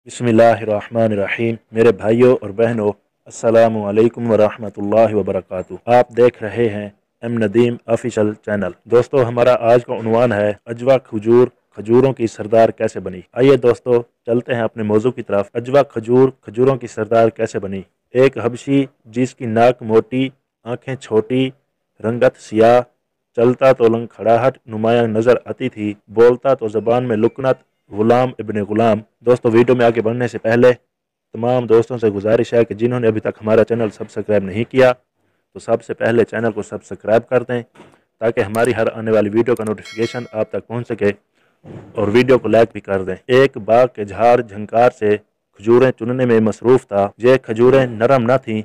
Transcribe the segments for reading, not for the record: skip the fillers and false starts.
बिस्मिल्लाहिर्रहमानिर्रहीम। मेरे भाइयों और बहनों, अस्सलामु अलैकुम वरहमतुल्लाहि वबरकातुहू। आप देख रहे हैं एम नदीम ऑफिशियल चैनल। दोस्तों, हमारा आज का उन्वान है अजवा खजूर खजूरों की सरदार कैसे बनी। आइए दोस्तों, चलते हैं अपने मौजू की तरफ। अजवा खजूर खजूरों की सरदार कैसे बनी। एक हबशी जिसकी नाक मोटी, आंखें छोटी, रंगत सियाह, चलता तो लंगखड़ाहट नुमाया नजर आती थी, बोलता तो जबान में लुकनत, गुलाम इब्ने गुलाम। दोस्तों, वीडियो में आगे बढ़ने से पहले तमाम दोस्तों से गुजारिश है कि जिन्होंने अभी तक हमारा चैनल सब्सक्राइब नहीं किया तो सबसे पहले चैनल को सब्सक्राइब कर दें ताकि हमारी हर आने वाली वीडियो का नोटिफिकेशन आप तक पहुंच सके, और वीडियो को लाइक भी कर दें। एक बाग के झाड़ झंकार से खजूरें चुनने में मसरूफ़ था। ये खजूरें नरम न थीं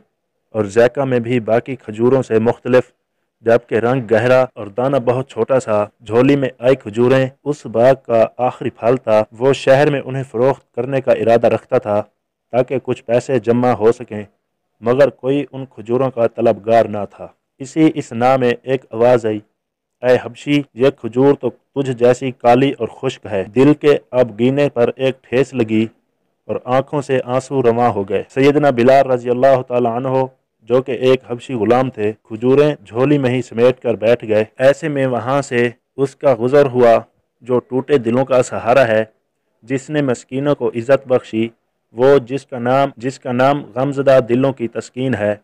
और जायका में भी बाकी खजूरों से मुख्तलिफ, जबकि रंग गहरा और दाना बहुत छोटा सा। झोली में आई खजूरें उस बाग का आखिरी फल था। वो शहर में उन्हें फरोख्त करने का इरादा रखता था ताकि कुछ पैसे जमा हो सकें, मगर कोई उन खजूरों का तलबगार ना था। इस नाम में एक आवाज़ आई, ऐ हबशी, ये खजूर तो तुझ जैसी काली और खुश्क है। दिल के अब गिने पर एक ठेस लगी और आंखों से आंसू रवां हो गए। सैयदना बिलाल रज़ी अल्लाह तआला अन्हो, जो कि एक हबशी गुलाम थे, खजूरें झोली में ही समेट कर बैठ गए। ऐसे में वहाँ से उसका गुजर हुआ जो टूटे दिलों का सहारा है, जिसने मस्कीनों को इज़्ज़त बख्शी, वो जिसका नाम गमज़दा दिलों की तस्कीन है।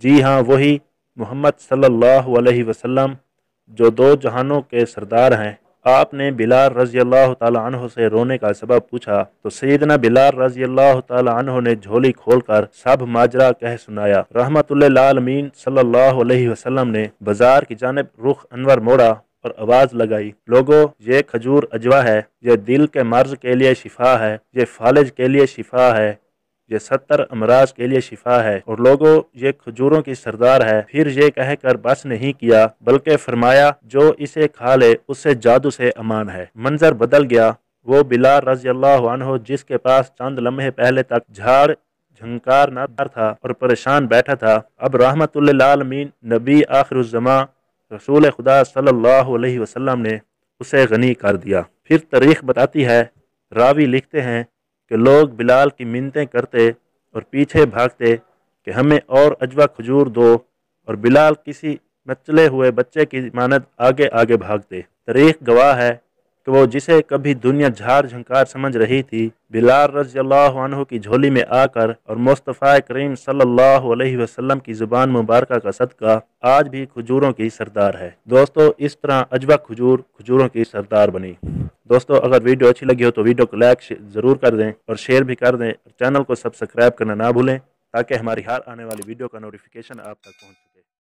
जी हाँ, वही मोहम्मद सल्लल्लाहु अलैहि वसल्लम, जो दो जहानों के सरदार हैं। आपने बिलाल रज़ी अल्लाह तआला अन्हो से रोने का सबब पूछा तो सैयदना बिलाल रज़ी अल्लाह तआला अन्हो ने झोली खोलकर सब माजरा कह सुनाया। रहमतुल्लिल आलमीन सल्लल्लाहु अलैहि वसल्लम ने बाजार की जानिब रुख अनवर मोड़ा और आवाज़ लगाई, लोगो, ये खजूर अजवा है, ये दिल के मर्ज के लिए शिफा है, ये फालिज के लिए शिफा है, ये 70 अमराज के लिए शिफा है, और लोगों, ये खजूरों की सरदार है। फिर ये कहकर बस नहीं किया बल्कि फरमाया, जो इसे खा ले उससे जादू से अमान है। मंजर बदल गया। वो बिलाल रज़ी अल्लाह अन्हो, जिसके पास चंद लम्हे पहले तक झाड़ झंकार न था और परेशान बैठा था, अब रहमतुल्लिल आलमीन नबी आखिरुज़्ज़मा रसूल खुदा सल्लल्लाहु अलैहि वसल्लम ने उसे गनी कर दिया। फिर तारीख बताती है, रावी लिखते हैं कि लोग बिलाल की मिन्नतें करते और पीछे भागते कि हमें और अजवा खजूर दो, और बिलाल किसी मचले हुए बच्चे की मानद आगे आगे भागते। तारीख गवाह है कि वो जिसे कभी दुनिया झाड़ झंकार समझ रही थी, बिलाल रज़ी अल्लाह अन्हु की झोली में आकर और मुस्तफ़ा करीम सल्लल्लाहु अलैहि वसल्लम की ज़ुबान मुबारक का सदका आज भी खजूरों की सरदार है। दोस्तों, इस तरह अजवा खजूर खजूरों की सरदार बनी। दोस्तों, अगर वीडियो अच्छी लगी हो तो वीडियो को लाइक ज़रूर कर दें और शेयर भी कर दें, और चैनल को सब्सक्राइब करना ना भूलें ताकि हमारी हर आने वाली वीडियो का नोटिफिकेशन आप तक पहुँचे।